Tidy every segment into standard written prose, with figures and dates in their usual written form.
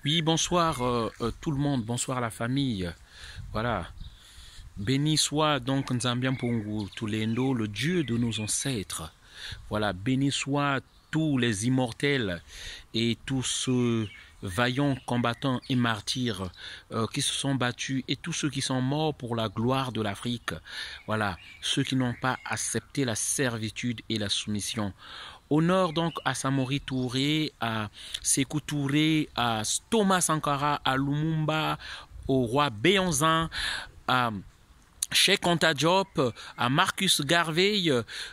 Oui, bonsoir tout le monde, bonsoir la famille. Voilà. Béni soit donc Nzambian Pungu Tulendo, le Dieu de nos ancêtres. Voilà, béni soit tous les immortels et tous ceux vaillants combattants et martyrs qui se sont battus et tous ceux qui sont morts pour la gloire de l'Afrique. Voilà, ceux qui n'ont pas accepté la servitude et la soumission. Honneur donc à Samori Touré, à Sékou Touré, à Thomas Sankara, à Lumumba, au roi Béanzin, à Cheikh Anta Diop, à Marcus Garvey,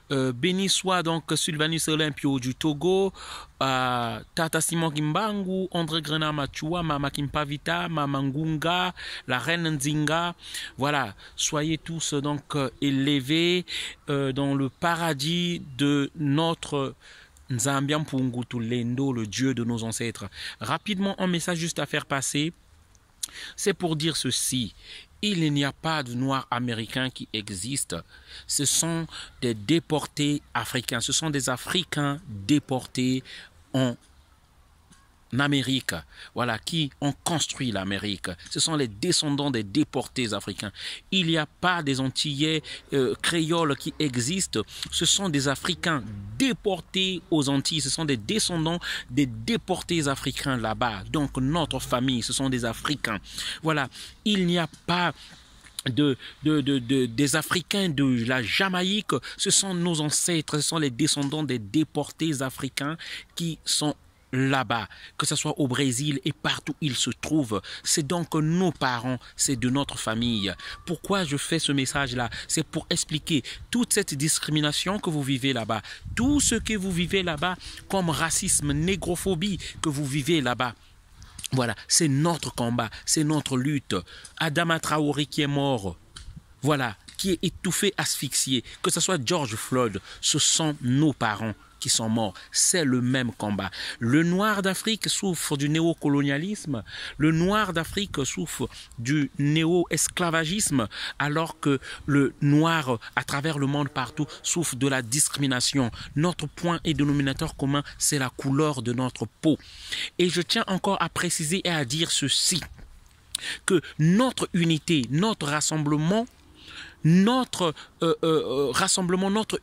béni soit donc Sylvanus Olympio du Togo, à Tata Simon Kimbangu, André Grena Machua, Mama Kimpavita, Mama Ngunga, la reine Nzinga. Voilà, soyez tous donc élevés dans le paradis de notre Nzambian Pungu Tulendo, le Dieu de nos ancêtres. Rapidement, un message juste à faire passer. C'est pour dire ceci. Il n'y a pas de Noirs américains qui existent. Ce sont des déportés africains. Ce sont des Africains déportés en Amérique. Voilà, qui ont construit l'Amérique. Ce sont les descendants des déportés africains. Il n'y a pas des Antillais créoles qui existent. Ce sont des Africains déportés aux Antilles. Ce sont des descendants des déportés africains là-bas. Donc notre famille, ce sont des Africains. Voilà, il n'y a pas des Africains de la Jamaïque. Ce sont nos ancêtres, ce sont les descendants des déportés africains qui sont là-bas, que ce soit au Brésil et partout où ils se trouvent. C'est donc nos parents, c'est de notre famille. Pourquoi je fais ce message-là? C'est pour expliquer toute cette discrimination que vous vivez là-bas, tout ce que vous vivez là-bas comme racisme, négrophobie que vous vivez là-bas. Voilà, c'est notre combat, c'est notre lutte. Adama Traoré qui est mort, voilà, qui est étouffé, asphyxié, que ce soit George Floyd, ce sont nos parents qui sont morts. C'est le même combat. Le noir d'Afrique souffre du néocolonialisme. Le noir d'Afrique souffre du néo-esclavagisme, alors que le noir, à travers le monde partout, souffre de la discrimination. Notre point et dénominateur commun, c'est la couleur de notre peau. Et je tiens encore à préciser et à dire ceci, que notre unité, notre rassemblement, notre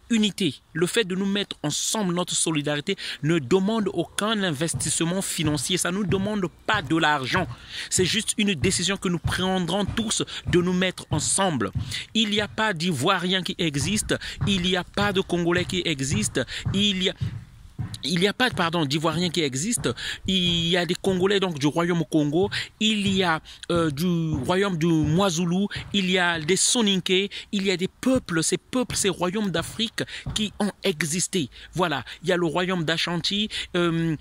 unité, le fait de nous mettre ensemble, notre solidarité ne demande aucun investissement financier, ça ne nous demande pas de l'argent, c'est juste une décision que nous prendrons tous de nous mettre ensemble. Il n'y a pas d'Ivoiriens qui existent, il n'y a pas de Congolais qui existent, il n'y a pas d'Ivoiriens qui existent. Il y a des Congolais donc du royaume Congo. Il y a du royaume du Mwazoulou. Il y a des Soninké. Il y a des peuples, ces royaumes d'Afrique qui ont existé. Voilà. Il y a le royaume d'Ashanti. Il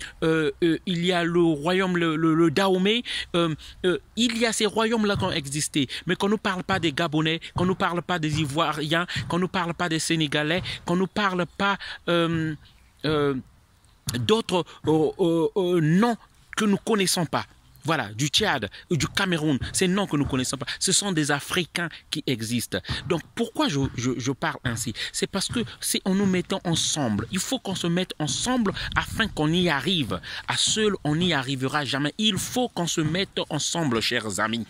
y a le royaume, le Dahomey. Il y a ces royaumes-là qui ont existé. Mais qu'on ne parle pas des Gabonais, qu'on ne parle pas des Ivoiriens, qu'on ne parle pas des Sénégalais, qu'on ne parle pas d'autres noms que nous ne connaissons pas. Voilà, du Tchad, du Cameroun, ces noms que nous ne connaissons pas, ce sont des Africains qui existent. Donc pourquoi je parle ainsi? C'est parce que c'est en nous mettant ensemble. Il faut qu'on se mette ensemble afin qu'on y arrive. À seul, on n'y arrivera jamais. Il faut qu'on se mette ensemble, chers amis.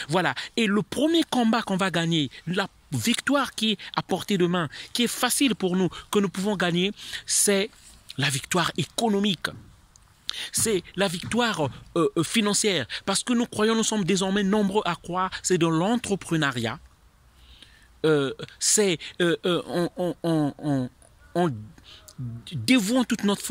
Voilà, et le premier combat qu'on va gagner, la victoire qui est à portée de main, qui est facile pour nous, que nous pouvons gagner, c'est la victoire économique. C'est la victoire financière. Parce que nous croyons, nous sommes désormais nombreux à croire, c'est de l'entrepreneuriat. On dévouant toute notre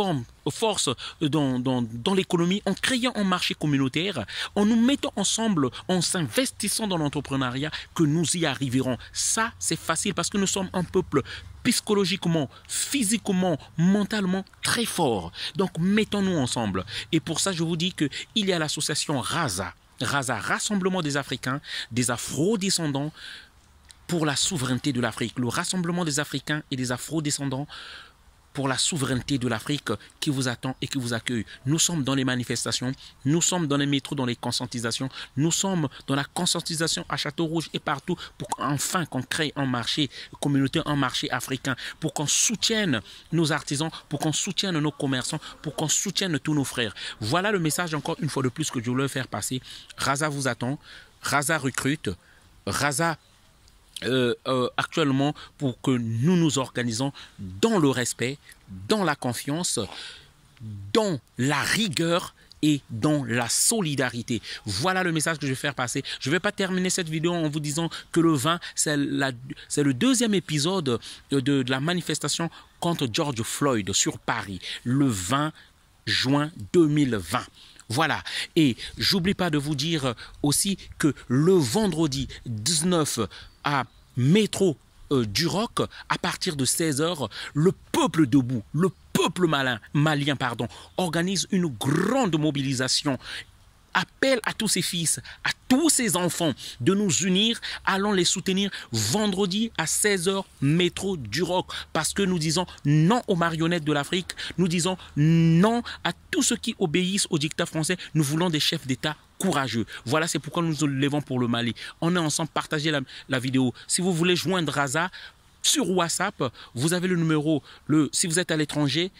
force dans l'économie, en créant un marché communautaire, en nous mettant ensemble, en s'investissant dans l'entrepreneuriat, que nous y arriverons. Ça, c'est facile parce que nous sommes un peuple psychologiquement, physiquement, mentalement très fort. Donc, mettons-nous ensemble. Et pour ça, je vous dis qu'il y a l'association RASA, Rassemblement des Africains, des Afro-descendants pour la souveraineté de l'Afrique. Le Rassemblement des Africains et des Afro-descendants pour la souveraineté de l'Afrique qui vous attend et qui vous accueille. Nous sommes dans les manifestations, nous sommes dans les métros, dans les conscientisations, nous sommes dans la conscientisation à Château-Rouge et partout pour qu'enfin qu'on crée un marché communautaire, un marché africain, pour qu'on soutienne nos artisans, pour qu'on soutienne nos commerçants, pour qu'on soutienne tous nos frères. Voilà le message encore une fois de plus que je voulais faire passer. Raza vous attend, Raza recrute, Raza actuellement pour que nous nous organisons dans le respect, dans la confiance, dans la rigueur et dans la solidarité. Voilà le message que je vais faire passer. Je ne vais pas terminer cette vidéo en vous disant que le 20, c'est le deuxième épisode de la manifestation contre George Floyd sur Paris, le 20 juin 2020. Voilà, et j'oublie pas de vous dire aussi que le vendredi 19 à Métro du Roc, à partir de 16h, le peuple debout, le peuple malien, organise une grande mobilisation. Appelle à tous ses fils, à tous ses enfants de nous unir. Allons les soutenir vendredi à 16h, Métro du Roc. Parce que nous disons non aux marionnettes de l'Afrique. Nous disons non à tous ceux qui obéissent au dictat français. Nous voulons des chefs d'État courageux. Voilà, c'est pourquoi nous nous levons pour le Mali. On est ensemble, partagez la vidéo. Si vous voulez joindre Raza sur WhatsApp, vous avez le numéro. Si vous êtes à l'étranger,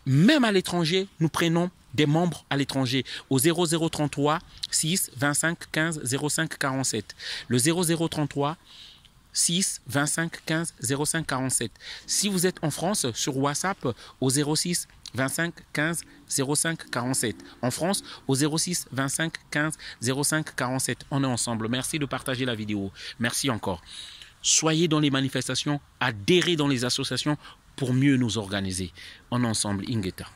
même à l'étranger, nous prenons des membres à l'étranger au 0033 6 25 15 05 47. Le 0033 6 25 15 05 47. Si vous êtes en France, sur WhatsApp au 06 25 15 05 47. En France, au 06 25 15 05 47. On est ensemble. Merci de partager la vidéo. Merci encore. Soyez dans les manifestations, adhérez dans les associations pour mieux nous organiser. On est ensemble, Ingeta.